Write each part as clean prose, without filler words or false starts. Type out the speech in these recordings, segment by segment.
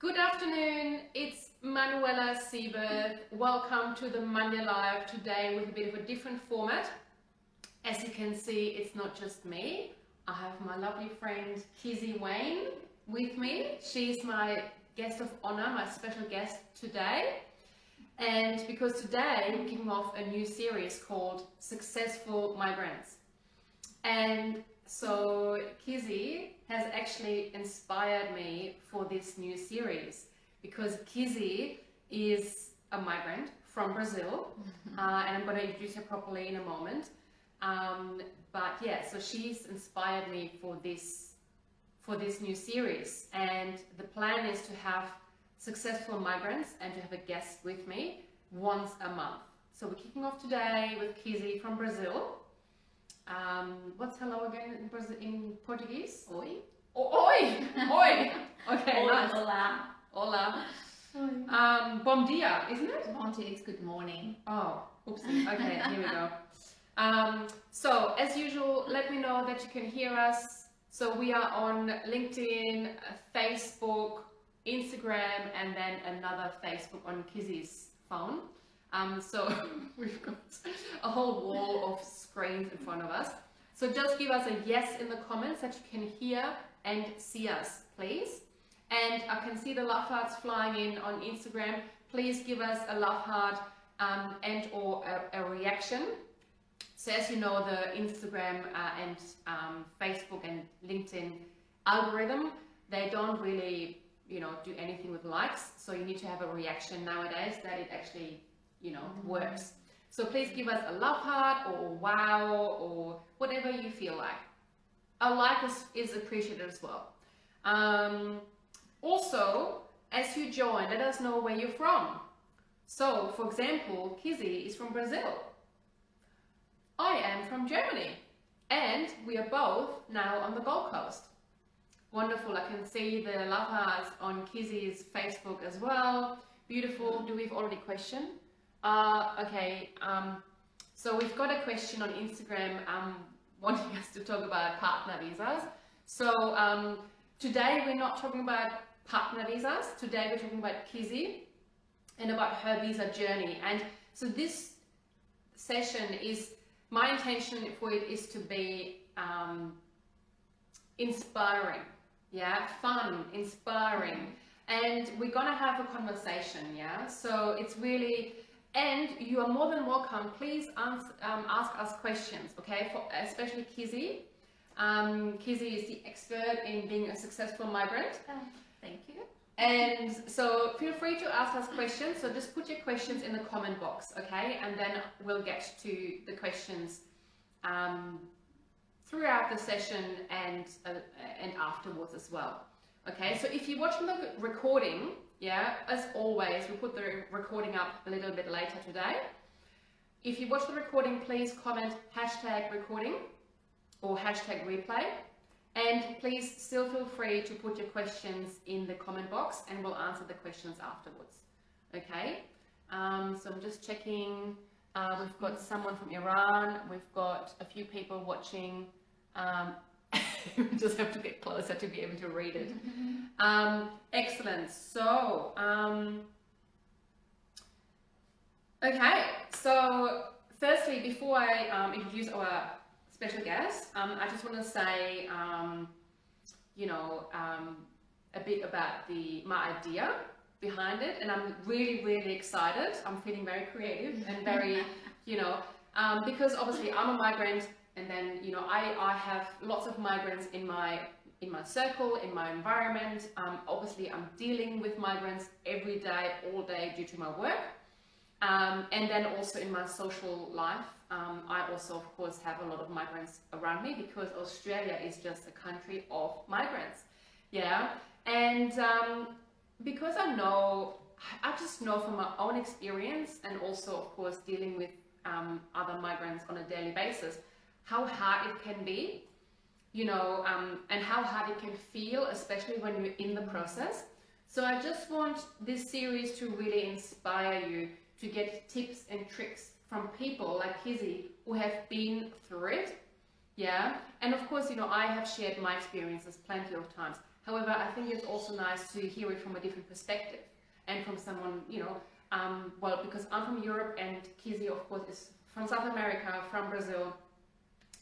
Good afternoon, it's Manuela Seiberth. Welcome to the Monday Live today with a bit of a different format. As you can see, it's not just me. I have my lovely friend Kyzzy with me. She's my guest of honor, my special guest today. And because today we're kicking off a new series called Successful Migrants. And so Kyzzy has actually inspired me for this new series because Kyzzy is a migrant from Brazil, and I'm going to introduce her properly in a moment. But yeah, so she's inspired me for this new series, and the plan is to have successful migrants and to have a guest with me once a month. So we're kicking off today with Kyzzy from Brazil. What's hello again in Portuguese? Oi. Oh, oi! Oi! Okay, nice. Olá. Hola. Bom dia, isn't it? Bom dia, it's good morning. Oh, oopsie. Okay, here we go. So, as usual, let me know that you can hear us. So we are on LinkedIn, Facebook, Instagram, and then another Facebook on Kyzzy's phone. So we've got a whole wall of screens in front of us. So just give us a yes in the comments that you can hear and see us, please. And I can see the love hearts flying in on Instagram. Please give us a love heart and or a reaction. So as you know, the Instagram and Facebook and LinkedIn algorithm, they don't really, do anything with likes. So you need to have a reaction nowadays that it actually works. So please give us a love heart or wow or whatever you feel like. A like is appreciated as well. Also, as you join, let us know where you're from. So, for example, Kyzzy is from Brazil. I am from Germany. And we are both now on the Gold Coast. Wonderful. I can see the love hearts on Kyzzy's Facebook as well. Beautiful. Do we have already a question? Okay, so we've got a question on Instagram wanting us to talk about partner visas. So today we're not talking about partner visas. Today we're talking about Kyzzy and about her visa journey. And so this session is, my intention for it is to be inspiring, yeah, fun, inspiring. And we're gonna have a conversation, yeah? So it's really, and you are more than welcome, please ask us questions, okay? Especially Kyzzy. Kyzzy is the expert in being a successful migrant. Thank you. And so feel free to ask us questions. So just put your questions in the comment box, okay? And then we'll get to the questions throughout the session and afterwards as well. Okay, so if you're watching the recording, yeah, as always, we'll put the recording up a little bit later today. If you watch the recording, please comment #recording or #replay. And please still feel free to put your questions in the comment box and we'll answer the questions afterwards. Okay, so I'm just checking. We've got someone from Iran. We've got a few people watching. We just have to get closer to be able to read it. Excellent. So, okay. So, firstly, before I introduce our special guest, I just want to say, a bit about my idea behind it, and I'm really, really excited. I'm feeling very creative and very, because obviously I'm a migrant. And then, I have lots of migrants in my circle, in my environment. Obviously, I'm dealing with migrants every day, all day due to my work. And then also in my social life, I also, of course, have a lot of migrants around me because Australia is just a country of migrants. Yeah. And because I just know from my own experience and also, of course, dealing with other migrants on a daily basis, how hard it can be, and how hard it can feel, especially when you're in the process. So I just want this series to really inspire you to get tips and tricks from people like Kyzzy who have been through it, yeah? And of course, I have shared my experiences plenty of times. However, I think it's also nice to hear it from a different perspective and from someone, well, because I'm from Europe and Kyzzy, of course, is from South America, from Brazil.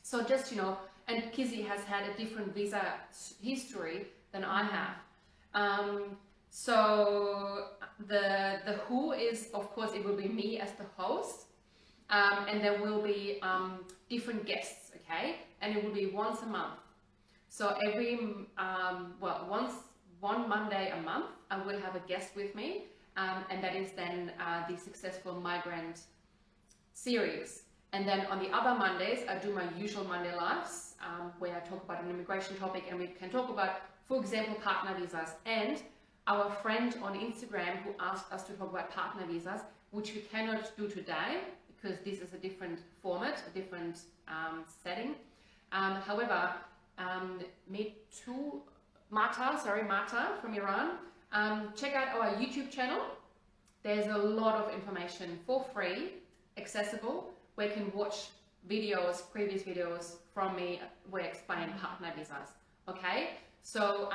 So just, and Kyzzy has had a different visa history than I have. So the who is, of course, it will be me as the host, and there will be different guests, okay? And it will be once a month. So every, one Monday a month, I will have a guest with me, and that is then the Successful Migrant series. And then on the other Mondays, I do my usual Monday Lives, where I talk about an immigration topic, and we can talk about, for example, partner visas. And our friend on Instagram who asked us to talk about partner visas, which we cannot do today because this is a different format, a different setting. However, Marta from Iran, check out our YouTube channel. There's a lot of information for free, accessible, where you can watch videos, previous videos from me where I explain partner visas. Okay, so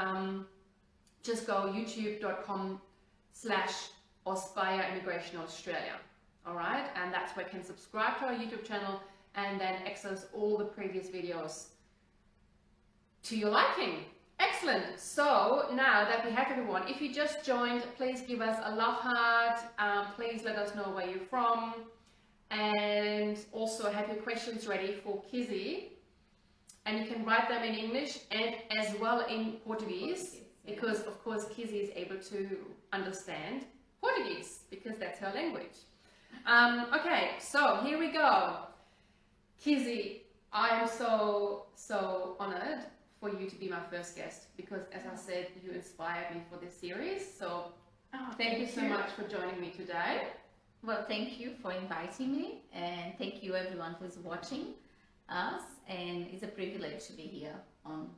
just go youtube.com/Aspire Immigration Australia. All right, and that's where you can subscribe to our YouTube channel and then access all the previous videos to your liking. Excellent. So now that we have everyone, if you just joined, please give us a love heart. Please let us know where you're from, and also have your questions ready for Kyzzy. And you can write them in English and as well in Portuguese, because of course Kyzzy is able to understand Portuguese because that's her language. Okay, so here we go. Kyzzy, I am so honored for you to be my first guest, because as I said, you inspired me for this series. So thank you so much for joining me today. Well, thank you for inviting me, and thank you everyone who's watching us, and it's a privilege to be here on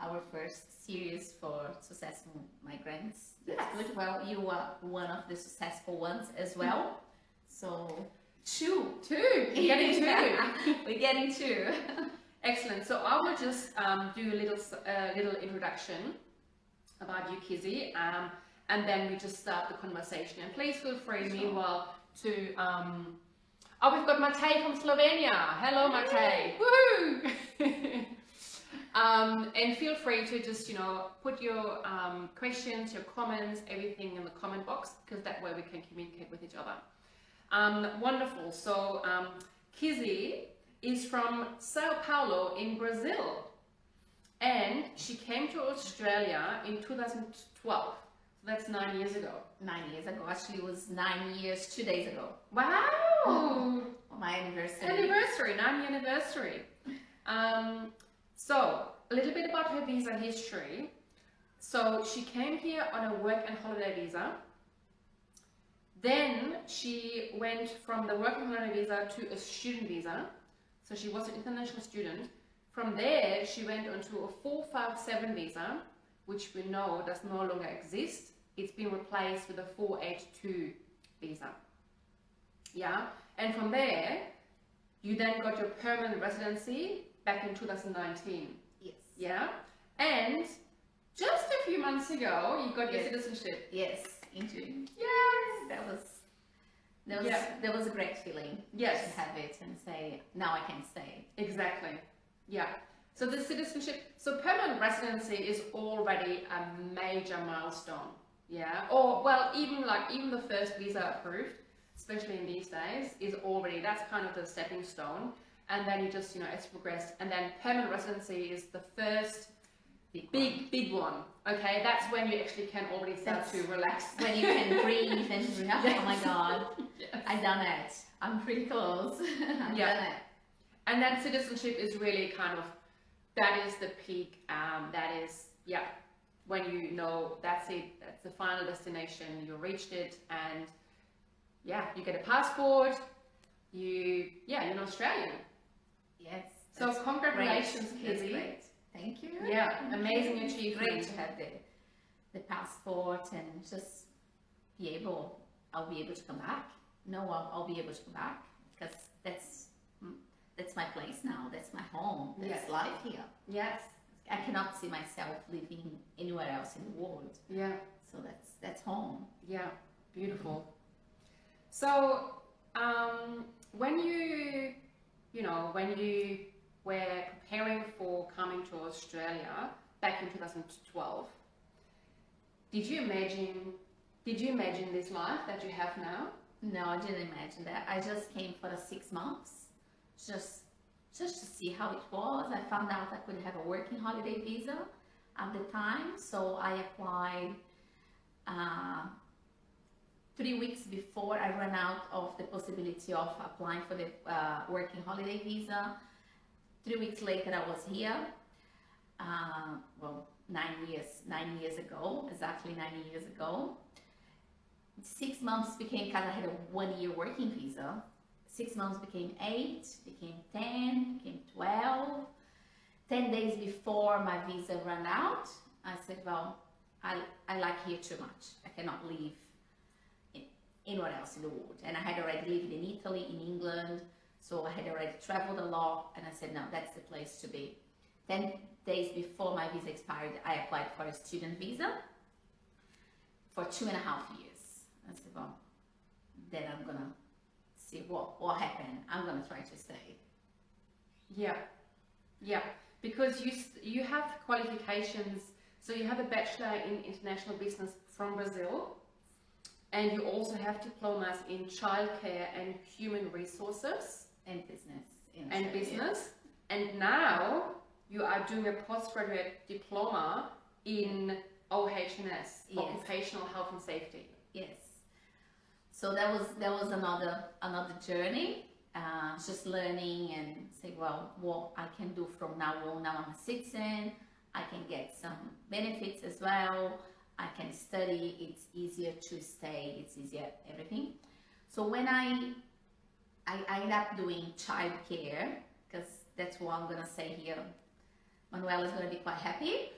our first series for successful migrants. That's good. Well, you are one of the successful ones as well. So Two. We're getting two. We're getting two. Excellent. So I will just do a little introduction about you, Kyzzy, and then we just start the conversation. And please feel free, meanwhile, to we've got Matej from Slovenia. Hello, Matej. Woohoo! And feel free to just put your questions, your comments, everything in the comment box, because that way we can communicate with each other. Wonderful. So Kyzzy is from Sao Paulo in Brazil, and she came to Australia in 2012. So that's 9 years ago. 9 years ago. Actually, it was 9 years, 2 days ago. Wow! My anniversary. 9-year anniversary. So a little bit about her visa history. So she came here on a work and holiday visa. Then she went from the work and holiday visa to a student visa. So she was an international student. From there, she went onto a 457 visa, which we know does no longer exist. It's been replaced with a 482 visa. Yeah, and from there, you then got your permanent residency back in 2019. Yes. Yeah, and just a few months ago, you got your citizenship. Yes, in June. Yes, that was a great feeling. Yes, to have it and say, now I can stay. Exactly. Yeah. So the citizenship, so permanent residency is already a major milestone. Yeah. Or well, even the first visa approved, especially in these days, is already, that's kind of the stepping stone. And then you just, it's progressed. And then permanent residency is the first big one. Okay, that's when you actually can already start to relax. When you can breathe and oh my God, yes. I've done it. I'm pretty close. I've done it. And then citizenship is really kind of, that is the peak. That is, when that's it, that's the final destination, you reached it, and you get a passport, you're an Australian. Yes. So congratulations, Kyzzy. Great. Thank you. Yeah, amazing achievement. Great to have the passport and just I'll be able to come back. I'll be able to come back, because that's my place now. That's my home. That's life here. Yes. I cannot see myself living anywhere else in the world. Yeah. So that's home. Yeah. Beautiful. So when you were preparing for coming to Australia back in 2012, did you imagine this life that you have now? No, I didn't imagine that. I just came for the 6 months, just to see how it was. I found out I could have a working holiday visa at the time, so I applied 3 weeks before I ran out of the possibility of applying for the working holiday visa. 3 weeks later, I was here. 9 years ago, exactly 9 years ago. 6 months became, because I had a 1 year working visa, 6 months became 8, became 10, became 12. 10 days before my visa ran out, I said, well, I like here too much. I cannot live anywhere else in the world. And I had already lived in Italy, in England, so I had already traveled a lot, and I said, no, that's the place to be. 10 days before my visa expired, I applied for a student visa for 2.5 years. I said, well, then I'm gonna see what happened. I'm gonna try to stay. Yeah, because you have qualifications. So you have a bachelor in international business from Brazil, and you also have diplomas in childcare and human resources And business. And now you are doing a postgraduate diploma in OHS, Yes. occupational health and safety. Yes. So that was another journey, just learning and say, well, what I can do from now on. Now I'm a citizen, I can get some benefits as well. I can study. It's easier to stay. It's easier everything. So when I ended up doing childcare, because that's what I'm gonna say here. Manuela is gonna be quite happy.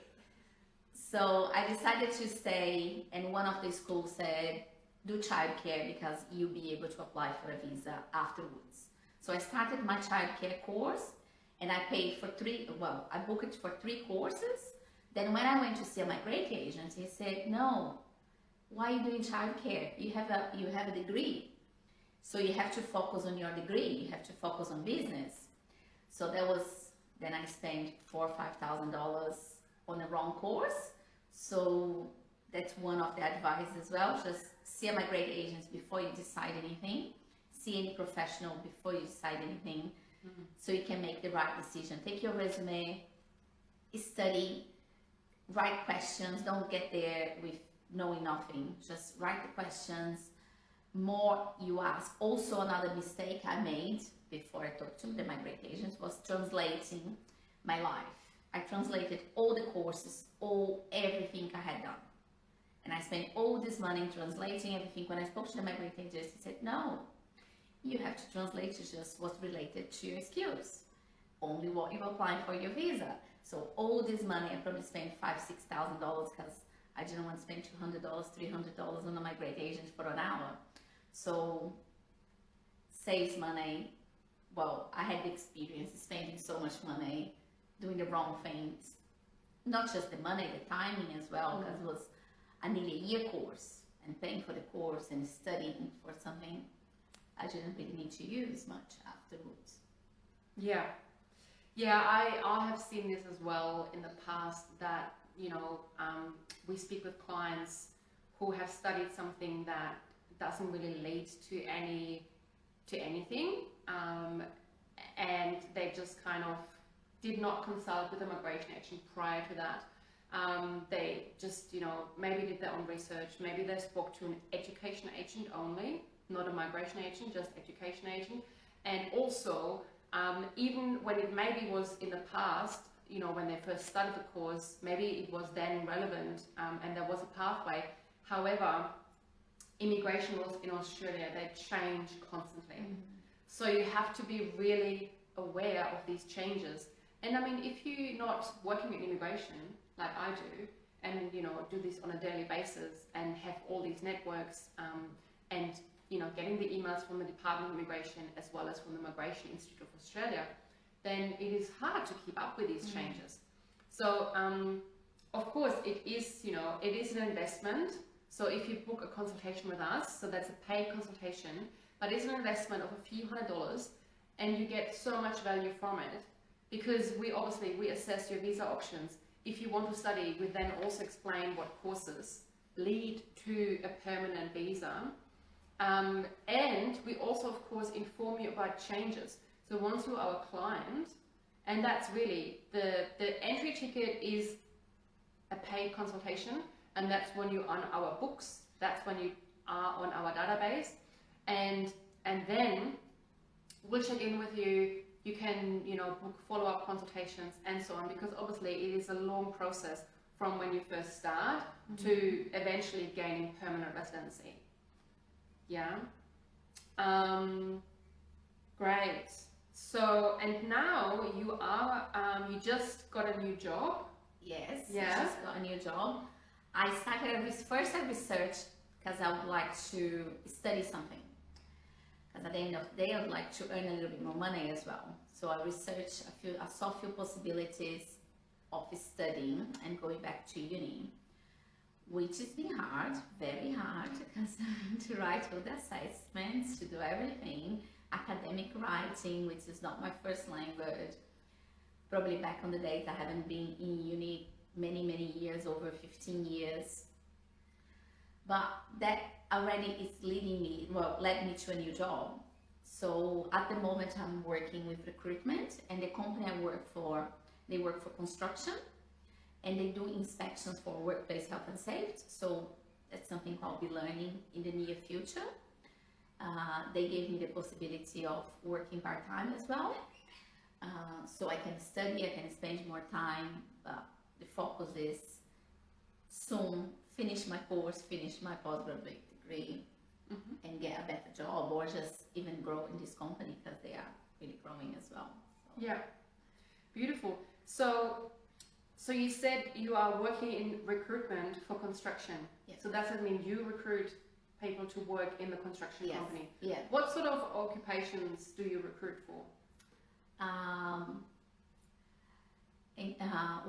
So I decided to stay, and one of the schools said, do childcare because you'll be able to apply for a visa afterwards. So I started my childcare course, and I paid for I booked it for 3 courses. Then when I went to see a migrate agent, he said, no, why are you doing childcare? You have a degree. So you have to focus on your degree. You have to focus on business. So then I spent $4,000 or $5,000 on the wrong course. So that's one of the advice as well. Just see a migrate agent before you decide anything. See any professional before you decide anything. Mm-hmm. So you can make the right decision. Take your resume, study, write questions. Don't get there with knowing nothing. Just write the questions. More you ask. Also, another mistake I made before I talked to the migrate agents was translating my life. I translated all the courses, everything I had done. And I spent all this money translating everything. When I spoke to the migrate agents, he said, no, you have to translate just what's related to your skills. Only what you've applied for your visa. So all this money, I probably spent $5,000, $6,000 because I didn't want to spend $200, $300 on a migrate agent for an hour. So saves money. Well, I had the experience of spending so much money, doing the wrong things. Not just the money, the timing as well, because it was a nearly a year course, and paying for the course and studying for something I didn't really need to use much afterwards. Yeah, I have seen this as well in the past that, we speak with clients who have studied something that doesn't really lead to anything, and they just kind of did not consult with a migration agent prior to that. They just, maybe did their own research. Maybe they spoke to an education agent only, not a migration agent, just education agent. And also, even when it maybe was in the past, when they first started the course, maybe it was then relevant, and there was a pathway. However, immigration laws in Australia, they change constantly. Mm-hmm. So you have to be really aware of these changes. And I mean, if you're not working in immigration, like I do, and do this on a daily basis and have all these networks, and getting the emails from the Department of Immigration as well as from the Migration Institute of Australia, then it is hard to keep up with these changes. So of course it is, you know, it is an investment. So if you book a consultation with us, so that's a paid consultation, but it's an investment of a few $100s, and you get so much value from it, because we assess your visa options. If you want to study, we then also explain what courses lead to a permanent visa. And we also, of course, inform you about changes. So once you're our client, and that's really, the entry ticket is a paid consultation, and that's when you're on our books, that's when you are on our database, and then we'll check in with you. You can, you know, book follow-up consultations and so on, because obviously it is a long process from when you first start to eventually gaining permanent residency. Yeah. Great. So, and now you are, you just got a new job. Yes, Yeah. I just got a new job. I started first I researched because I would like to study something. Because at the end of the day, I would like to earn a little bit more money as well. So I researched I saw a few possibilities of studying and going back to uni, which has been hard, very hard, because to write all the assessments, to do everything, academic writing, which is not my first language. Probably back on the days, I haven't been in uni many years, over 15 years. But that already is led me to a new job. So at the moment I'm working with Recruitment, and the company I work for, they work for construction, and they do inspections for workplace health and safety. So that's something I'll be learning in the near future. They gave me the possibility of working part-time as well. So I can study, I can spend more time, but the focus is soon finish my course, finish my postgraduate degree, and get a better job, or just even grow in this company, because they are really growing as well. So. Yeah, beautiful. So you said you are working in recruitment for construction. Yes. So that doesn't mean you recruit people to work in the construction Yes. company. Yeah. What sort of occupations do you recruit for?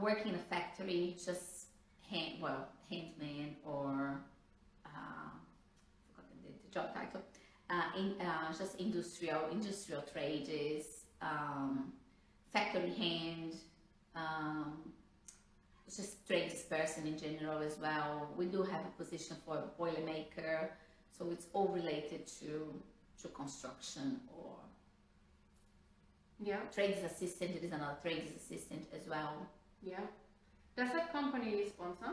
Work in a factory, just handyman, or forgotten the job title. Just industrial trades, factory hand, just tradesperson in general as well. We do have a position for a boilermaker, so it's all related to construction, or Yeah. trades assistant. There is another trades assistant as well. Yeah. Does that company sponsor?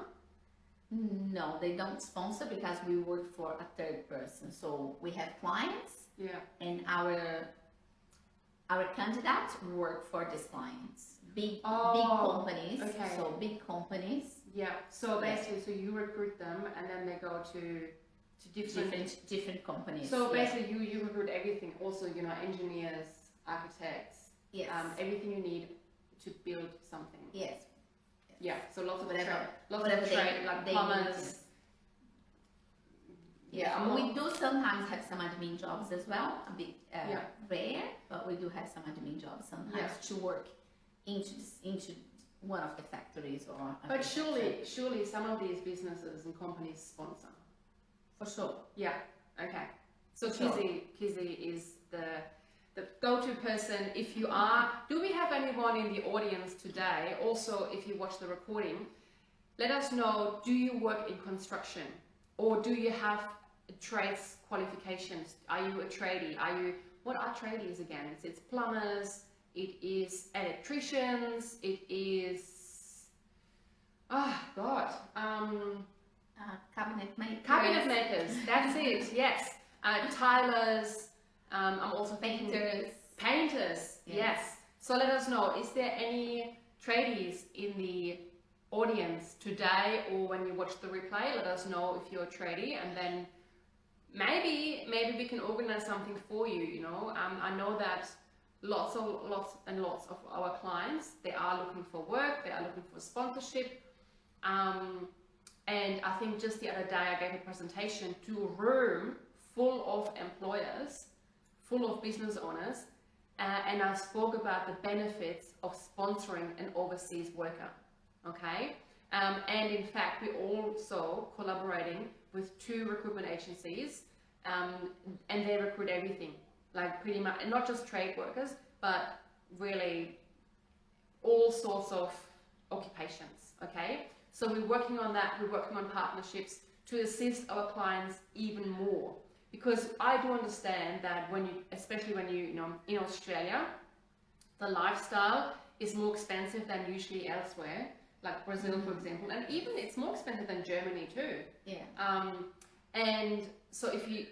No, they don't sponsor, because we work for a third person. So we have clients, Yeah. and our candidates work for these clients. Big companies. Okay. So big companies, Yeah. So basically, so you recruit them, and then they go to different companies. So yeah. basically, you recruit everything. Also, you know, engineers, architects, Yes. everything you need to build something. Yes. Yeah. So lots of Whatever trade, they- like they plumbers. need. Yeah. We do sometimes have some admin jobs as well, a bit Yeah. rare, but we do have some admin jobs sometimes Yeah. to work into one of the factories or. a But factory. surely some of these businesses and companies sponsor. For sure. Yeah. Okay. So Sure. Kyzzy is the go-to person. If you are, do we have anyone in the audience today? Also, if you watch the recording, let us know. Do you work in construction, or do you have trades qualifications? Are you a tradie? What are tradies again? It's plumbers. It is electricians. It is. Oh God. Cabinet makers. Cabinet makers. That's it. Yes. Tilers. I'm also thinking Painters. Painters. Yes. So let us know. Is there any tradies in the audience today, or when you watch the replay? Let us know if you're a tradie, and then maybe we can organize something for you. You know, I know that lots of our clients, they are looking for work. They are looking for sponsorship. And I think just the other day I gave a presentation to a room full of employers, full of business owners, and I spoke about the benefits of sponsoring an overseas worker. okay? And in fact, we're also collaborating with 2 recruitment agencies, and they recruit everything, like pretty much, not just trade workers, but really all sorts of occupations, okay? So we're working on that, we're working on partnerships to assist our clients even more. Because I do understand that when you, especially when you know, in Australia, the lifestyle is more expensive than usually elsewhere, like Brazil, for example, and even it's more expensive than Germany too. Yeah. And so if you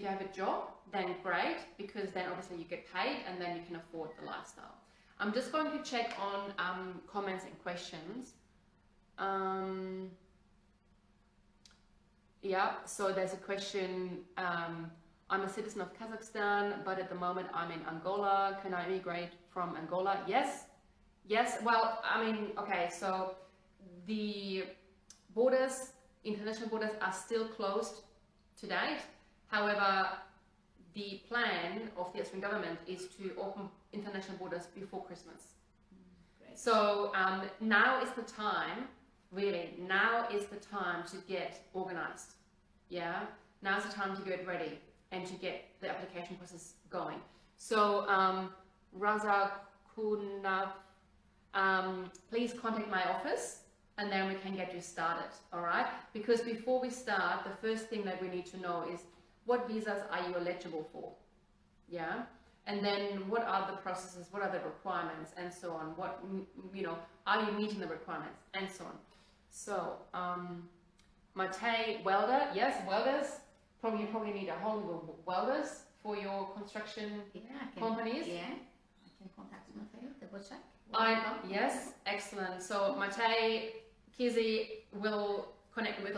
have a job, then great, because then obviously you get paid and then you can afford the lifestyle. I'm just going to check on comments and questions. Yeah, so there's a question, I'm a citizen of Kazakhstan, but at the moment I'm in Angola. Can I migrate from Angola? Yes. Yes, well, I mean, okay, so the borders, international borders are still closed to date. However, the plan of the Australian government is to open international borders before Christmas. Great. So now is the time, really, now is the time to get organized. Yeah, now's the time to get ready and to get the application process going. So Raza Kunav, please contact my office and then we can get you started, all right? Because before we start, the first thing that we need to know is what visas are you eligible for, yeah? And then what are the processes, what are the requirements, and so on. What, you know, are you meeting the requirements, and so on. So, Mate, welder, yes, welders. You probably need a whole lot of welders for your construction companies. Yeah, I can contact Mateo, double check. Yes, excellent. So Mate, Kyzzy will connect with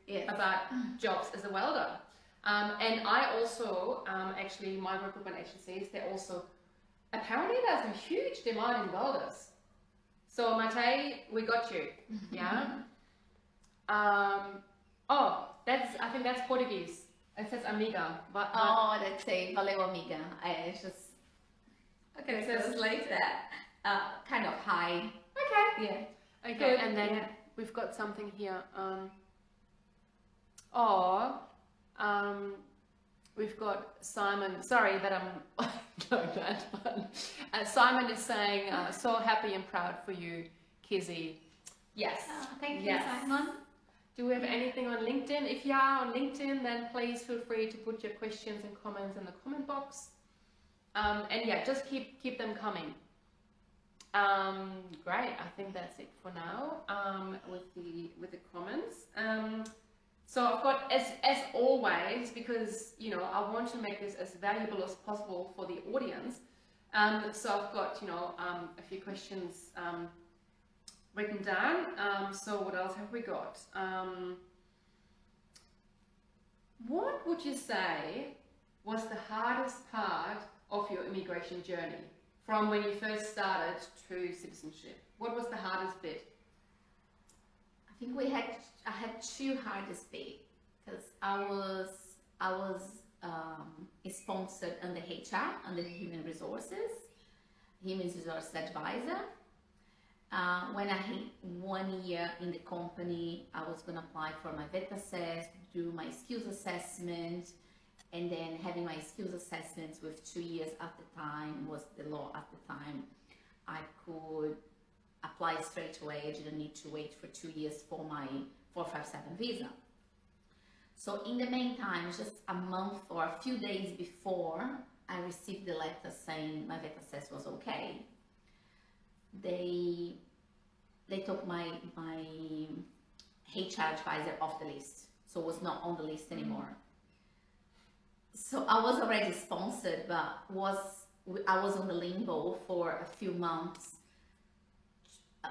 you about jobs as a welder. And I also, actually, my recruitment agencies, they also, apparently there's a huge demand in welders. So Mate, we got you, yeah? I think that's Portuguese. It says amiga, but Let's say valeu amiga. It's just okay. It says translate that. Kind of hi. Okay. Yeah. Okay. Good. And then we've got something here. We've got Simon. Sorry that I'm doing that, but Simon is saying, so happy and proud for you, Kyzzy. Yes. Thank you, Yes. Simon. Do we have anything on LinkedIn? If you are on LinkedIn, then please feel free to put your questions and comments in the comment box. And yeah, just keep them coming. Great. I think that's it for now. With the comments. So I've got as always, because you know I want to make this as valuable as possible for the audience. So I've got a few questions written down. So what else have we got? What would you say was the hardest part of your immigration journey from when you first started to citizenship? What was the hardest bit? I think I had two hardest bit because I was sponsored under HR, under Human Resource Advisor. When I hit 1 year in the company, I was going to apply for my vet assess, do my skills assessment, and then having my skills assessments with 2 years at the time was the law at the time. I could apply straight away. I didn't need to wait for 2 years for my 457 visa. So in the meantime, just a month or a few days before I received the letter saying my vet assess was okay, they took my HR advisor off the list, so was not on the list anymore. So I was already sponsored, but I was on the limbo for a few months.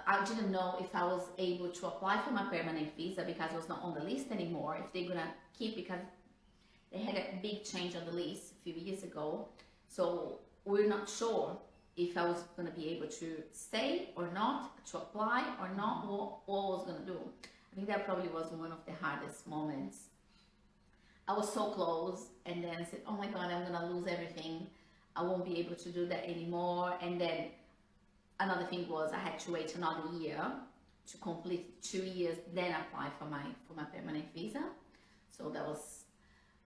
I didn't know if I was able to apply for my permanent visa because I was not on the list anymore, if they're gonna keep, because they had a big change on the list a few years ago. So we're not sure if I was gonna be able to stay or not, to apply or not, what I was gonna do. I think that probably was one of the hardest moments. I was so close, and then I said, oh my God, I'm gonna lose everything. I won't be able to do that anymore. And then another thing was I had to wait another year to complete 2 years, then apply for my permanent visa. So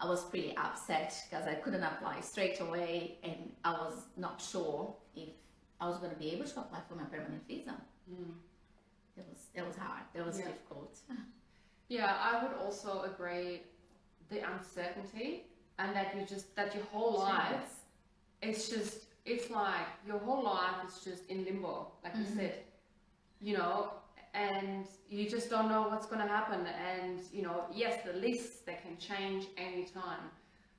I was pretty upset because I couldn't apply straight away, and I was not sure if I was going to be able to apply for my permanent visa. That was hard. That was difficult. Yeah, I would also agree. The uncertainty, and that your whole life, it's like your whole life is just in limbo, like you said, you know, and you just don't know what's going to happen. And you know, yes, the lists, they can change anytime.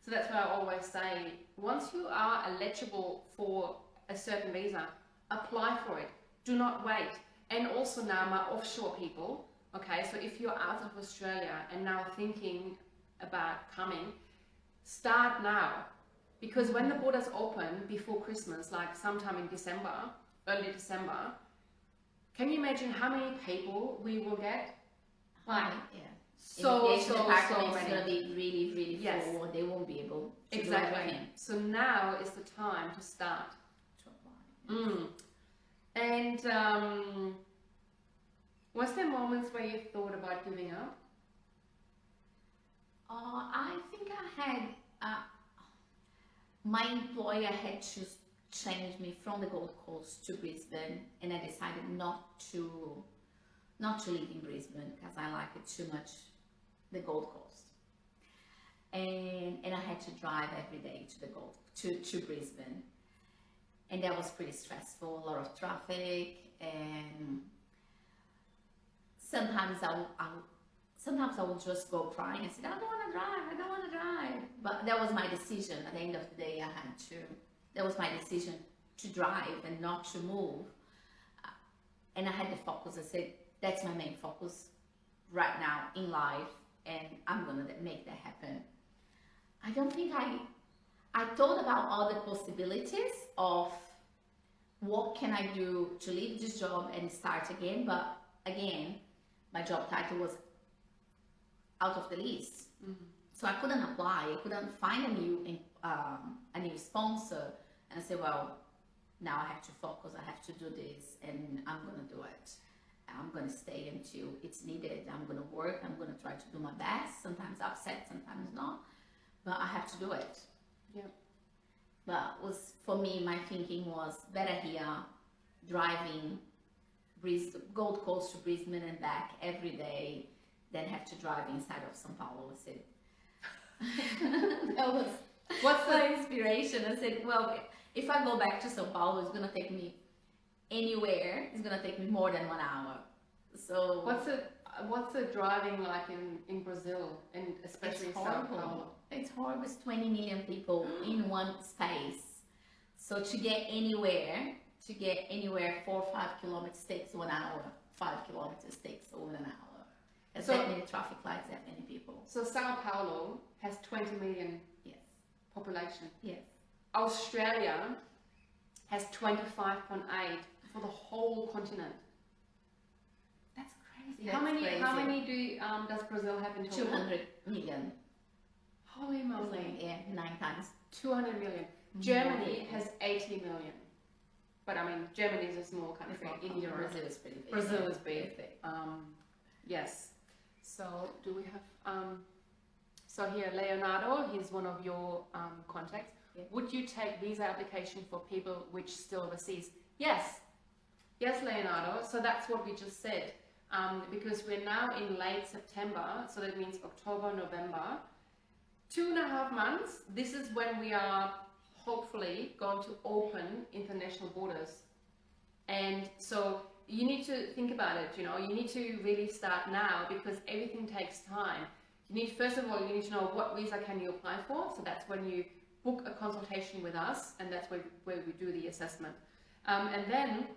So that's why I always say, once you are eligible for a certain visa, apply for it. Do not wait. And also now, my offshore people, okay, so if you're out of Australia and now thinking about coming, start now. Because when the borders open before Christmas, like sometime in December, early December, can you imagine how many people we will get? Like, Immigration department is many. going to be really, really full. They won't be able to do everything. So now is the time to start. And was there moments where you thought about giving up? I think I had, my employer had to change me from the Gold Coast to Brisbane, and I decided not to live in Brisbane because I like it too much, the Gold Coast. And I had to drive every day to Brisbane. And that was pretty stressful, a lot of traffic, and sometimes I would just go crying and say, I don't want to drive. But that was my decision. At the end of the day, that was my decision to drive and not to move. And I had the focus. I said, that's my main focus right now in life, and I'm going to make that happen. I don't think I thought about all the possibilities of what can I do to leave this job and start again. But again, my job title was out of the list. So I couldn't apply. I couldn't find a new sponsor. And I said, well, now I have to focus. I have to do this, and I'm going to do it. I'm going to stay until it's needed. I'm going to work. I'm going to try to do my best. Sometimes upset, sometimes not. But I have to do it. Yeah. But for me, my thinking was better here, driving Gold Coast to Brisbane and back every day, than have to drive inside of São Paulo. I said, that was what's the inspiration? I said, well, if I go back to São Paulo, it's going to take me anywhere. It's going to take me more than 1 hour. So what's the driving like in Brazil, and especially in São Paulo? It's horrible. It's 20 million people in one space. So to get anywhere, 4 or 5 kilometers takes 1 hour. 5 kilometers takes over an hour. There's that many traffic lights, that many people. So Sao Paulo has 20 million population. Yes. Australia has 25.8 for the whole continent. That's crazy. How many does Brazil have in total? 200 million. Holy moly. Yeah, 9 times. 200 million. Germany has 80 million. But I mean, Germany is a small country in Europe. Brazil is pretty big. Brazil is big. Yes. So do we have, so here, Leonardo, he's one of your contacts. Yeah. Would you take visa application for people which still overseas? Yes. Yes, Leonardo. So that's what we just said. Because we're now in late September, so that means October, November. 2.5 months, this is when we are hopefully going to open international borders. And so you need to think about it, you know, you need to really start now, because everything takes time. First of all, you need to know what visa can you apply for. So that's when you book a consultation with us, and that's where we do the assessment. And then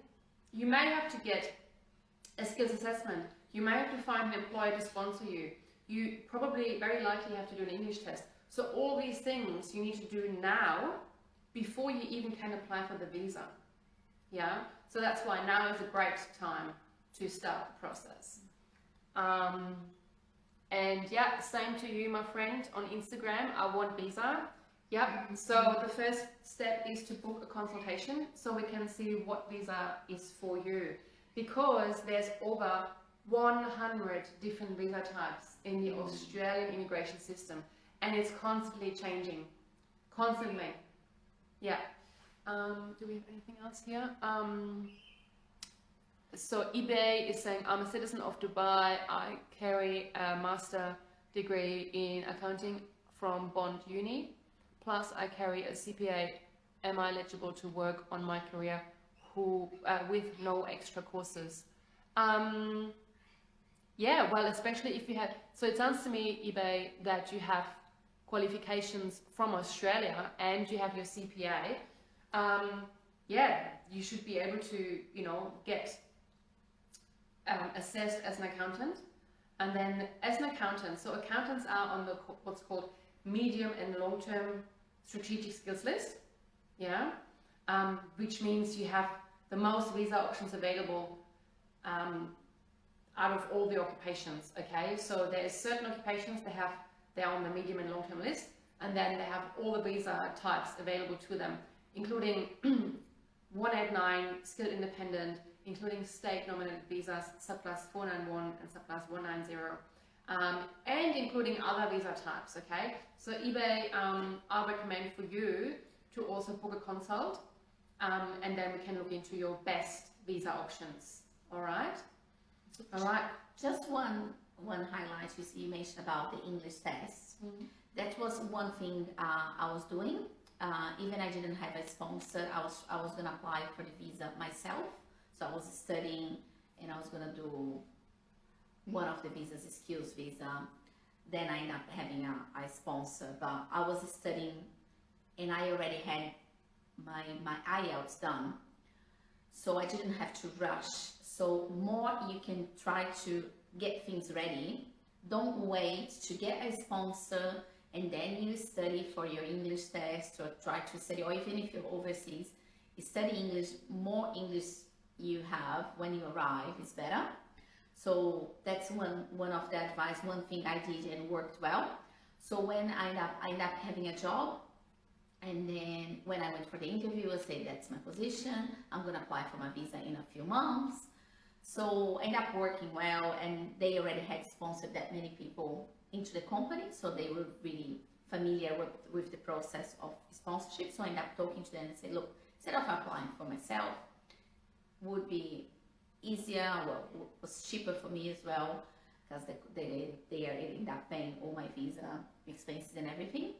you may have to get a skills assessment. You may have to find an employer to sponsor you. You probably, very likely, have to do an English test. So all these things you need to do now before you even can apply for the visa. Yeah? So that's why now is a great time to start the process. And yeah, same to you, my friend, on Instagram. I want visa. Yep. So the first step is to book a consultation so we can see what visa is for you, because there's over 100 different visa types in the Australian immigration system, and it's constantly changing. Constantly. Yeah. Do we have anything else here? So eBay is saying, I'm a citizen of Dubai. I carry a master degree in accounting from Bond Uni. Plus I carry a CPA. Am I eligible to work on my career with no extra courses? Yeah, well, especially if you have, so it sounds to me, eBay, that you have qualifications from Australia and you have your CPA. Yeah, you should be able to, get assessed as an accountant. And then as an accountant, so accountants are on the what's called medium and long-term strategic skills list, yeah, which means you have the most visa options available out of all the occupations. Okay, so there's certain occupations they're on the medium and long-term list, and then they have all the visa types available to them, including 189 skilled independent, including state nominated visas, subclass 491 and subclass 190, and including other visa types. Okay, so eBay, I recommend for you to also book a consult, and then we can look into your best visa options. All right. Just one highlight. You mentioned about the English test. That was one thing I was doing. Even I didn't have a sponsor. I was gonna apply for the visa myself. So I was studying, and I was gonna do one of the visas, skills visa. Then I ended up having a sponsor, but I was studying, and I already had my IELTS done, so I didn't have to rush. So more you can try to get things ready. Don't wait to get a sponsor and then you study for your English test, or try to study, or even if you're overseas, study English. More English you have when you arrive is better. So that's one of the advice, one thing I did and worked well. So when I ended up having a job, and then when I went for the interview, I said, that's my position, I'm going to apply for my visa in a few months. So I ended up working well, and they already had sponsored that many people into the company, so they were really familiar with the process of sponsorship. So I ended up talking to them and said, look, instead of applying for myself, would be easier, well, was cheaper for me as well, because they are end up paying all my visa expenses and everything.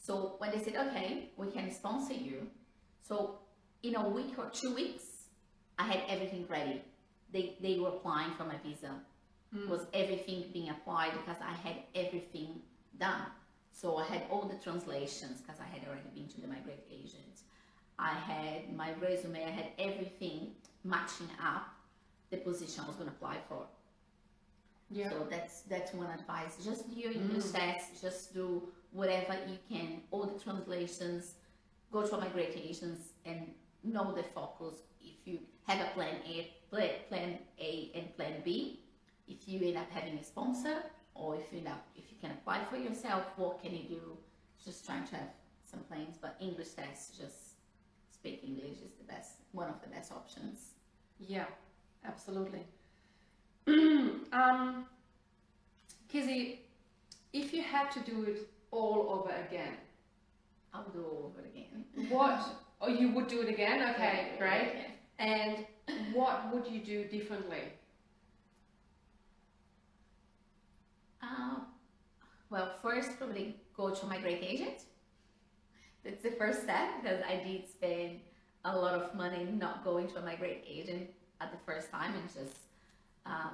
So when they said, okay, we can sponsor you, so in a week or 2 weeks, I had everything ready. They were applying for my visa. Was everything being applied, because I had everything done. So I had all the translations, because I had already been to the migrate agent. I had my resume, I had everything matching up the position I was going to apply for. Yeah. So that's one advice. Just do your English test, just do whatever you can, all the translations, go to migrate agents and know the focus. If you have a plan A and plan B, if you end up having a sponsor, or if you can apply for yourself, what can you do? Just trying to have some plans, but English test, just speak English is the best, one of the best options. Yeah, absolutely. Kyzzy, if you had to do it all over again, I'll do all over again. Oh, you would do it again? Okay, yeah, great. Yeah. And what would you do differently? Well, first probably go to a migrate agent. That's the first step, because I did spend a lot of money not going to a migrate agent at the first time, and just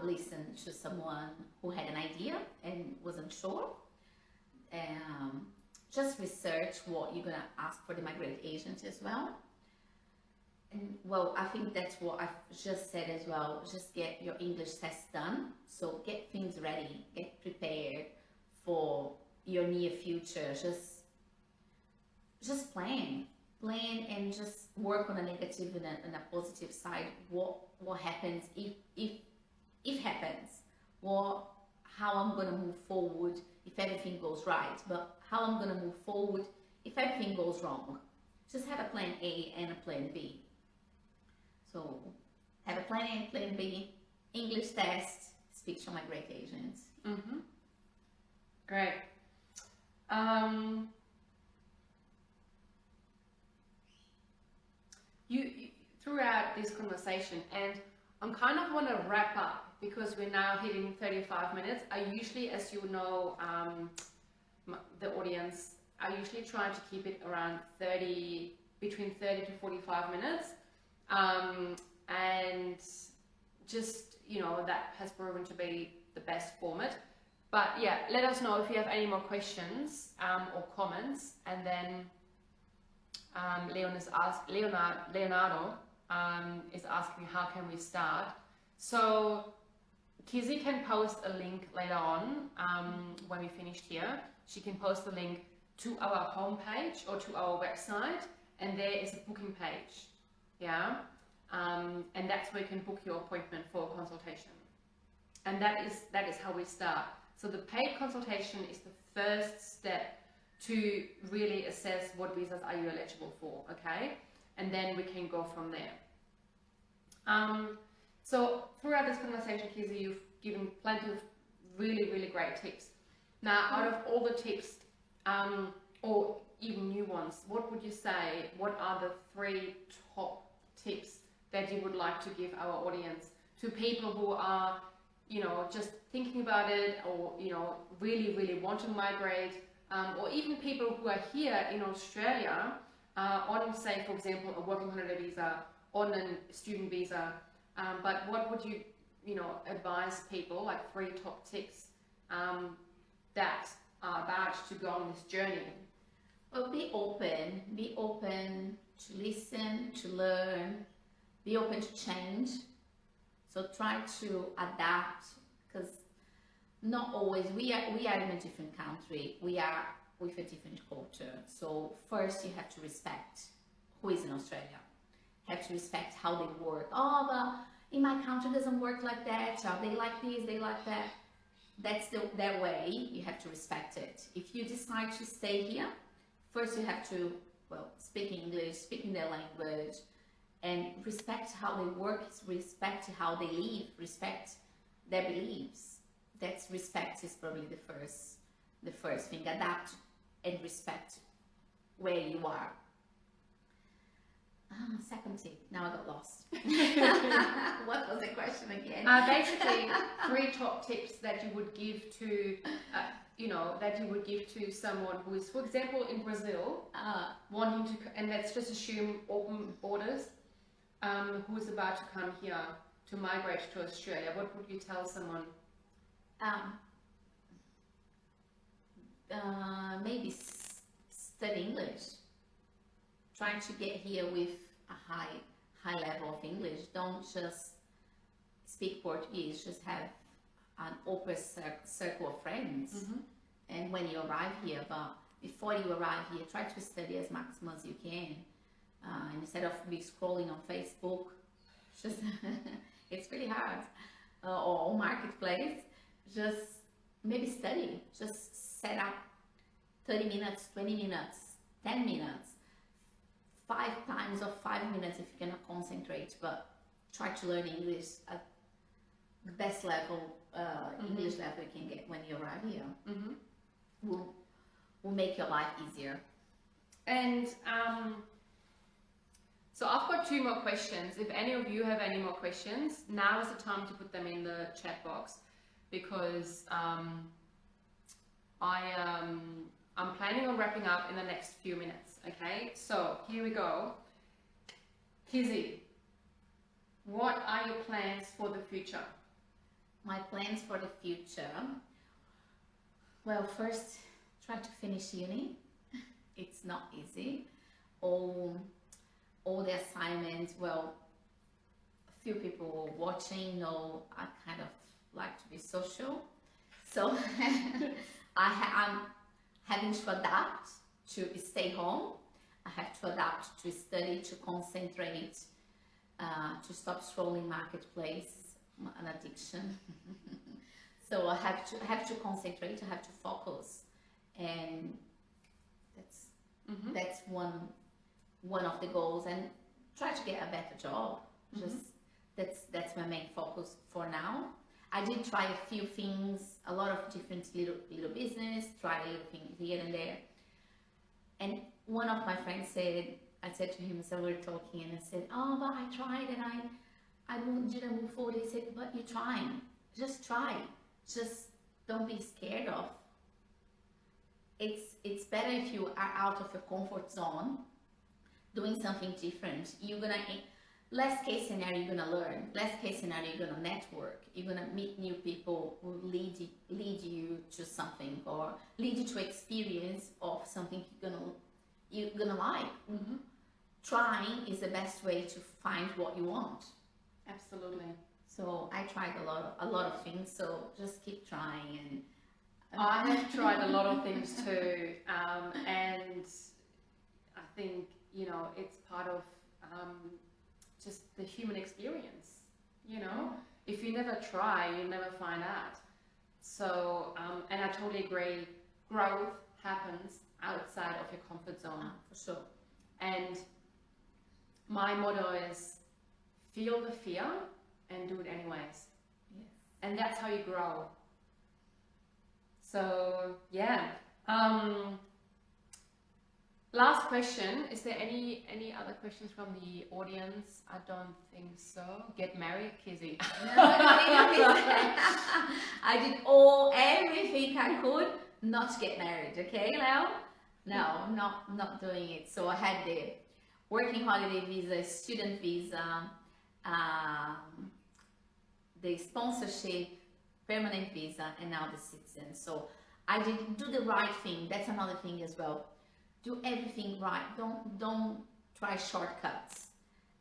listen to someone who had an idea and wasn't sure. Just research what you're going to ask for the migrate agent as well. And well, I think that's what I've just said as well. Just get your English test done. So get things ready, get prepared for your near future. Just plan and just work on a negative and a positive side. What happens if happens? How I'm gonna move forward if everything goes right? But how I'm going to move forward if everything goes wrong. Just have a plan A and a plan B. So have a plan A and plan B, English test, speak to migrate agents. Mm-hmm. Great. You throughout this conversation, and I'm kind of want to wrap up because we're now hitting 35 minutes. I usually, as you know, the audience, I usually try to keep it around between 30 to 45 minutes, and just, you know, that has proven to be the best format. But yeah, let us know if you have any more questions or comments, and then Leonardo is asking how can we start. So Kyzzy can post a link later on when we finished here. She can post a link to our homepage or to our website, and there is a booking page. Yeah, and that's where you can book your appointment for a consultation. And that is how we start. So the paid consultation is the first step to really assess what visas are you eligible for, okay? And then we can go from there. So throughout this conversation, Kyzzy, you've given plenty of really, really great tips. Now, out of all the tips, or even new ones, what would you say, what are the 3 top tips that you would like to give our audience, to people who are, you know, just thinking about it, or, you know, really, really want to migrate, or even people who are here in Australia on, say, for example, a working holiday visa, on a student visa, but what would you, you know, advise people, like 3 top tips that are about to go on this journey? Well, be open to listen, to learn, be open to change. So try to adapt, because not always, we are in a different country, we are with a different culture. So first you have to respect who is in Australia. You have to respect how they work. Oh, but in my country it doesn't work like that, or they like this, they like that. That's their way, you have to respect it. If you decide to stay here, first you have to, well, speak English, speaking their language, and respect how they work, respect how they live, respect their beliefs. That's respect is probably the first thing. Adapt and respect where you are. Second tip. Now I got lost. What was the question again? Basically, 3 top tips that you would give to, you know, that you would give to someone who is, for example, in Brazil, wanting to, and let's just assume open borders, who is about to come here to migrate to Australia. What would you tell someone? Maybe study English. Trying to get here with a high level of English. Don't just speak Portuguese, just have an open circle of friends. Mm-hmm. And when you arrive here, but before you arrive here, try to study as maximum as you can. And instead of be scrolling on Facebook, just it's really hard, or marketplace, just maybe study, just set up 30 minutes, 20 minutes, 10 minutes, 5 times of 5 minutes if you cannot concentrate, but try to learn English at the best level, English level you can get when you arrive here. Mm-hmm. Will make your life easier. And so I've got 2 more questions. If any of you have any more questions, now is the time to put them in the chat box, because I'm planning on wrapping up in the next few minutes. Okay, so here we go. Kyzzy, what are your plans for the future? My plans for the future? Well, first, try to finish uni. It's not easy. All the assignments, well, a few people watching know I kind of like to be social. So I'm having to adapt to stay home. I have to adapt to study, to concentrate, to stop scrolling marketplace, an addiction. So I have to concentrate, I have to focus, and one of the goals, and try to get a better job. Just that's my main focus for now. I did try a few things, a lot of different little business, try a little thing here and there. And one of my friends said, I said to him, so we were talking, and I said, oh, but I tried and I didn't move forward. He said, but you're trying. Just try. Just don't be scared of. It's better if you are out of your comfort zone, doing something different. You're gonna, less case scenario, you're gonna learn. Less case scenario, you're gonna network. You're gonna meet new people who lead you to something, or lead you to experience of something you're gonna like. Trying is the best way to find what you want. Absolutely. So I tried a lot of things. So just keep trying. And I have tried a lot of things too, and I think, you know, it's part of just the human experience. You know, if you never try, you never find out. So, and I totally agree. Growth happens outside of your comfort zone. For sure. And my motto is feel the fear and do it anyways. Yes. And that's how you grow. So yeah. Last question. Is there any other questions from the audience? I don't think so. Get married, Kyzzy. I did everything I could not to get married. Okay, Leo? No, not doing it. So I had the working holiday visa, student visa, the sponsorship, permanent visa, and now the citizen. So I did do the right thing. That's another thing as well. Do everything right. Don't try shortcuts.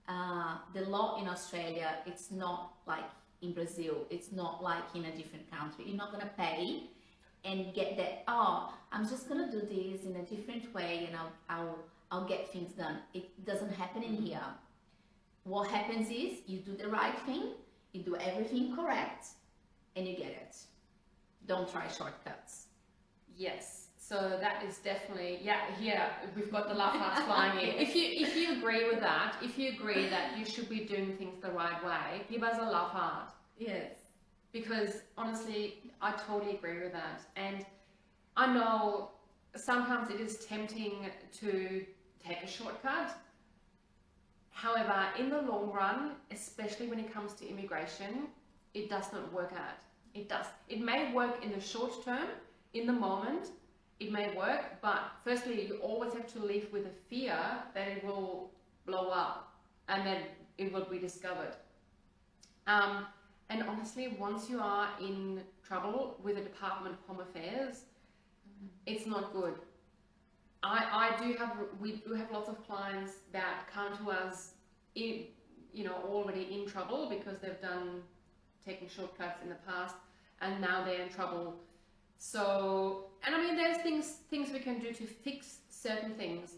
The law in Australia, it's not like in Brazil. It's not like in a different country. You're not gonna pay and get that. Oh, I'm just gonna do this in a different way, and I'll get things done. It doesn't happen in here. What happens is you do the right thing, you do everything correct, and you get it. Don't try shortcuts. Yes. So that is definitely, here we've got the love hearts flying in. If you agree with that, if you agree that you should be doing things the right way, give us a love heart. Yes. Because honestly, I totally agree with that. And I know sometimes it is tempting to take a shortcut. However, in the long run, especially when it comes to immigration, it does not work out. It may work in the short term, in the moment, it may work, but firstly, you always have to live with the fear that it will blow up and then it will be discovered. And honestly, once you are in trouble with the Department of Home Affairs, it's not good. We do have lots of clients that come to us already in trouble because they've taken shortcuts in the past and now they're in trouble. So, and I mean, there's things we can do to fix certain things.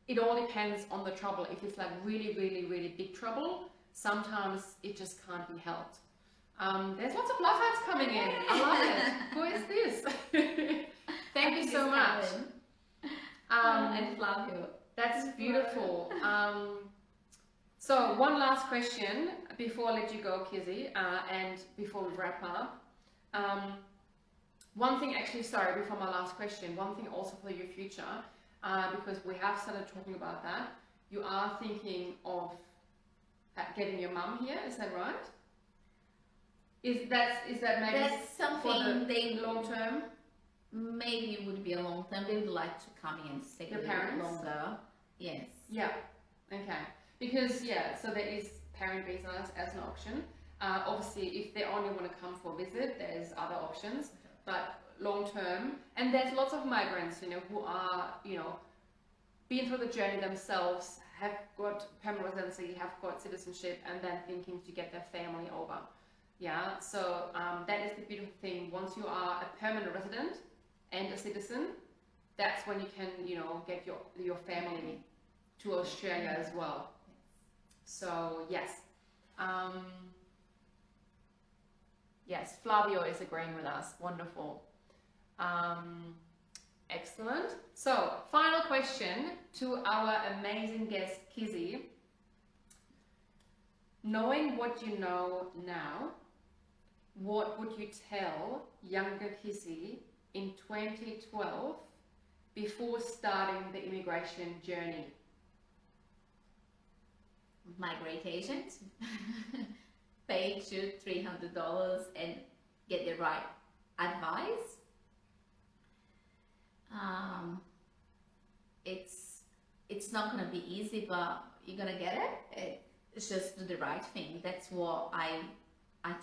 It all depends on the trouble. If it's like really, really, really big trouble, sometimes it just can't be helped. There's lots of love hearts coming in. I love it. Who is this? Thank you so much. And Flavio. That's beautiful. So one last question before I let you go, Kyzzy, and before we wrap up. One thing actually, sorry, before my last question, one thing also for your future, because we have started talking about that, you are thinking of getting your mum here, is that right? Is that maybe that's something for the long term? Maybe it would be a long term. They would like to come in and stay Your a parents? little longer. Yes. Yeah, okay. Because, so there is parent visas as an option. Obviously, if they only want to come for a visit, there's other options. But long term, and there's lots of migrants, who are, been through the journey themselves, have got permanent residency, have got citizenship, and then thinking to get their family over. Yeah, so that is the beautiful thing. Once you are a permanent resident and a citizen, that's when you can, get your family to Australia as well. So yes. Yes, Flavio is agreeing with us. Wonderful. Excellent. So, final question to our amazing guest, Kyzzy. Knowing what you know now, what would you tell younger Kyzzy in 2012 before starting the immigration journey? Migrate agent, pay $200-300 and get the right advice. It's not gonna be easy, but you're gonna get it. It's just do the right thing. That's what I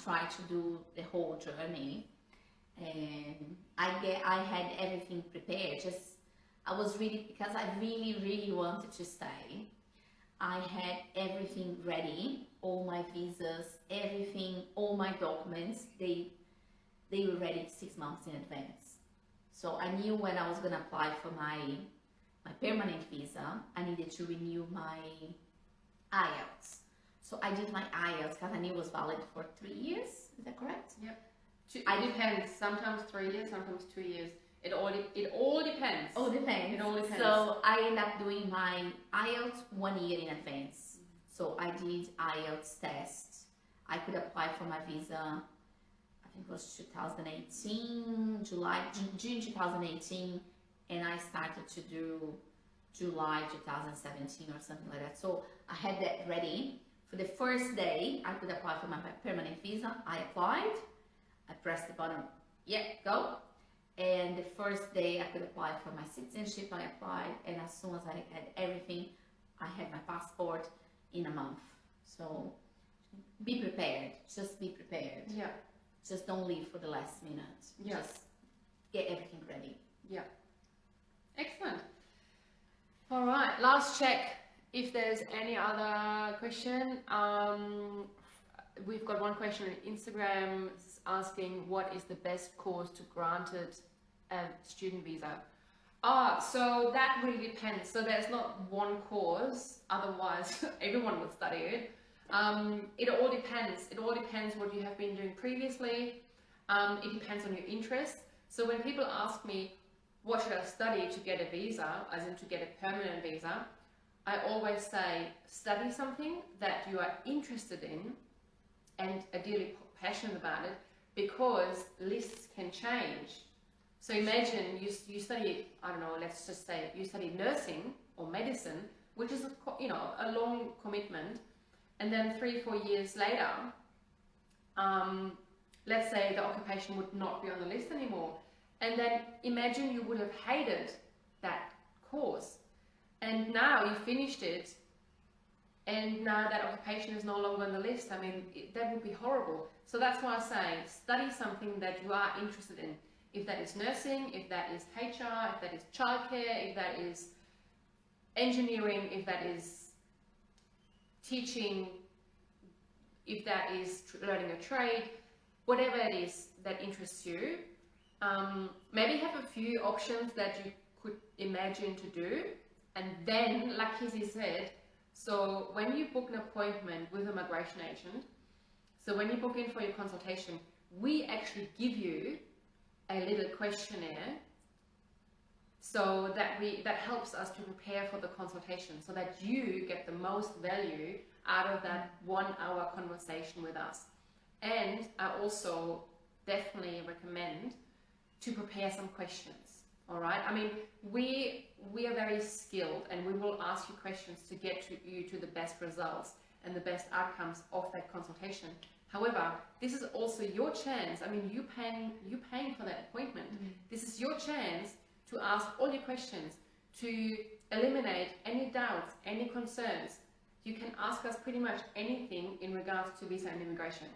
try to do the whole journey, and I had everything prepared. I was really, because I really wanted to stay. I had everything ready, all my visas, everything, all my documents. They were ready 6 months in advance. So I knew when I was gonna apply for my permanent visa, I needed to renew my IELTS. So I did my IELTS because I knew it was valid for 3 years. Is that correct? Yep. It depends. Sometimes 3 years, sometimes 2 years. It all depends. Oh, depends. It all depends. So I ended up doing my IELTS 1 year in advance. So I did IELTS test. I could apply for my visa, I think it was 2018, June 2018, and I started to do July 2017 or something like that. So I had that ready. For the first day, I could apply for my permanent visa. I applied. I pressed the button, yeah, go. And the first day I could apply for my citizenship, I applied. And as soon as I had everything, I had my passport in a month. So be prepared. Just be prepared. Yeah. Just don't leave for the last minute. Yeah. Just get everything ready. Yeah. Excellent. All right. Last check. If there's any other question, we've got one question on Instagram asking what is the best course to granted a student visa. So that really depends. So there's not one course, otherwise everyone would study it. It all depends. It all depends what you have been doing previously. It depends on your interests. So when people ask me, what should I study to get a visa, as in to get a permanent visa, I always say, study something that you are interested in and ideally passionate about it, because lists can change. So imagine you study, I don't know, let's just say you study nursing or medicine, which is a long commitment, and then 3-4 years later, let's say the occupation would not be on the list anymore, and then imagine you would have hated that course, and now you finished it, and now that occupation is no longer on the list. I mean, that would be horrible. So that's why I say, study something that you are interested in. If that is nursing, if that is HR, if that is childcare, if that is engineering, if that is teaching, if that is learning a trade, whatever it is that interests you. Maybe have a few options that you could imagine to do. And then, like Kyzzy said, so when you book an appointment with a migration agent, so when you book in for your consultation, we actually give you a little questionnaire, so that helps us to prepare for the consultation, so that you get the most value out of that 1-hour conversation with us. And I also definitely recommend to prepare some questions. All right. I mean, we are very skilled, and we will ask you questions to get you to the best results and the best outcomes of that consultation. However, this is also your chance. I mean, you paying for that appointment. Mm-hmm. This is your chance to ask all your questions, to eliminate any doubts, any concerns. You can ask us pretty much anything in regards to visa and immigration.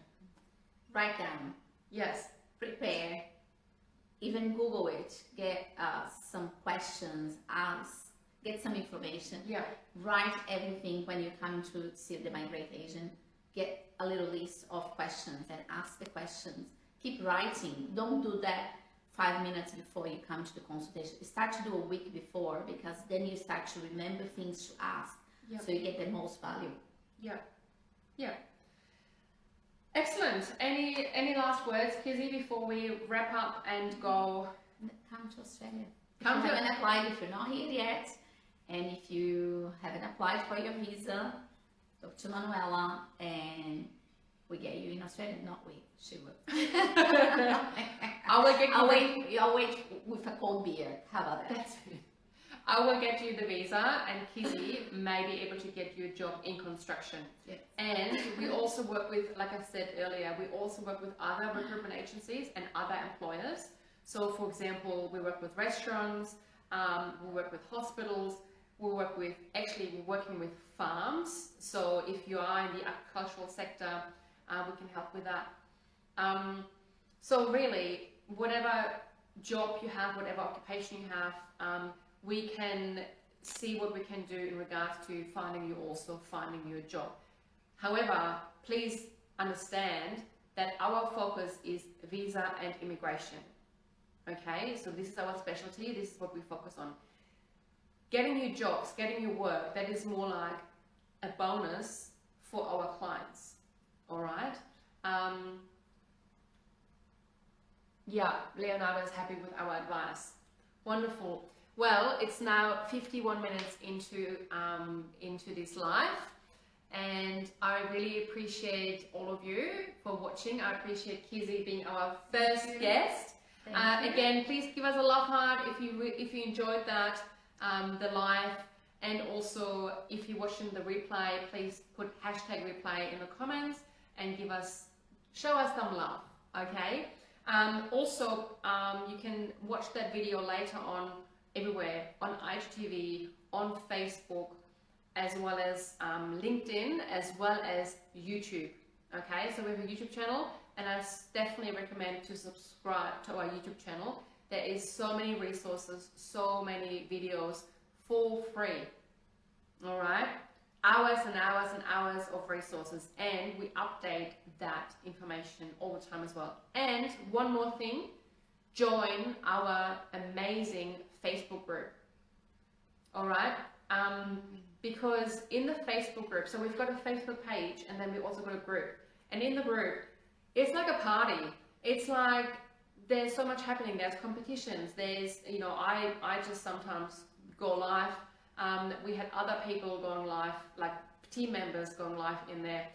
Write down. Yes. Prepare. Even Google it, get some questions, ask, get some information. Yeah. Write everything when you come to see the migrate agent. Get a little list of questions and ask the questions. Keep writing. Don't do that 5 minutes before you come to the consultation. Start to do a week before, because then you start to remember things to ask. Yep. So you get the most value. Yeah. Yeah. Excellent. Any last words, Kyzzy, before we wrap up and go? Come to Australia. If you haven't applied, if you're not here yet, and if you haven't applied for your visa, talk to Manuela and we get you in Australia. Not we, she will. I'll wait with a cold beer. How about that? That's it. I will get you the visa, and Kyzzy may be able to get you a job in construction. Yes. And we also work with, like I said earlier, we also work with other recruitment agencies and other employers. So, for example, we work with restaurants, we work with hospitals, we're working with farms. So, if you are in the agricultural sector, we can help with that. So, really, whatever job you have, whatever occupation you have, we can see what we can do in regards to finding you a job. However, please understand that our focus is visa and immigration. Okay, so this is our specialty, this is what we focus on. Getting you jobs, getting you work, that is more like a bonus for our clients. All right. Yeah, Leonardo is happy with our advice. Wonderful. Well, it's now 51 minutes into this live, and I really appreciate all of you for watching. I appreciate Kyzzy being our first guest. Again, please give us a love heart if you enjoyed that, the live, and also if you're watching the replay, please put #replay in the comments and show us some love. Okay. Also, you can watch that video later on everywhere, on IGTV, on Facebook, as well as LinkedIn, as well as YouTube. Okay, so we have a YouTube channel, and I definitely recommend to subscribe to our YouTube channel. There is so many resources, so many videos for free. All right, hours and hours and hours of resources, and we update that information all the time as well. And one more thing, join our amazing Facebook group. All right, because in the Facebook group, so we've got a Facebook page, and then we also got a group, and in the group, it's like a party. It's like there's so much happening. There's competitions. There's, I just sometimes go live. We had other people going live, like team members going live in there,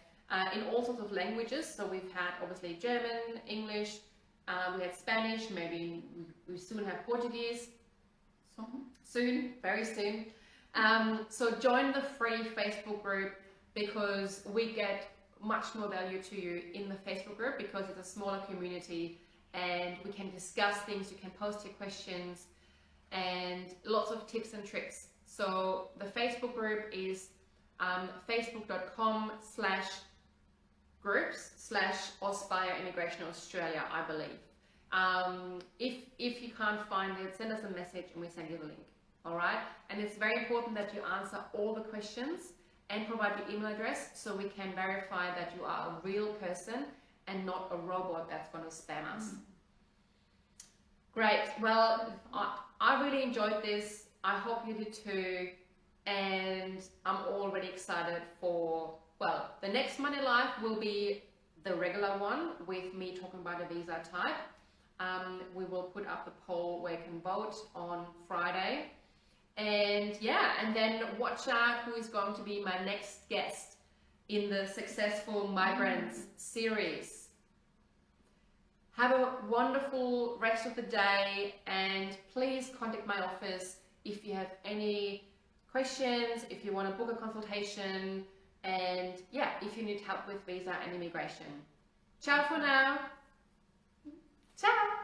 in all sorts of languages. So we've had obviously German, English, we had Spanish, maybe we soon have Portuguese. Soon, very soon. So join the free Facebook group, because we get much more value to you in the Facebook group, because it's a smaller community and we can discuss things. You can post your questions and lots of tips and tricks. So the Facebook group is facebook.com/groups/Auspire Immigration Australia, I believe. If you can't find it, send us a message and we send you the link. All right, and it's very important that you answer all the questions and provide your email address, so we can verify that you are a real person and not a robot that's going to spam us. Great. Well, I really enjoyed this. I hope you did too, and I'm already excited for, well, the next Monday Live will be the regular one with me talking about the visa type. We will put up the poll where you can vote on Friday. And yeah, and then watch out who is going to be my next guest in the Successful Migrants series. Have a wonderful rest of the day, and please contact my office if you have any questions, if you want to book a consultation, and yeah, if you need help with visa and immigration. Ciao for now. Ciao.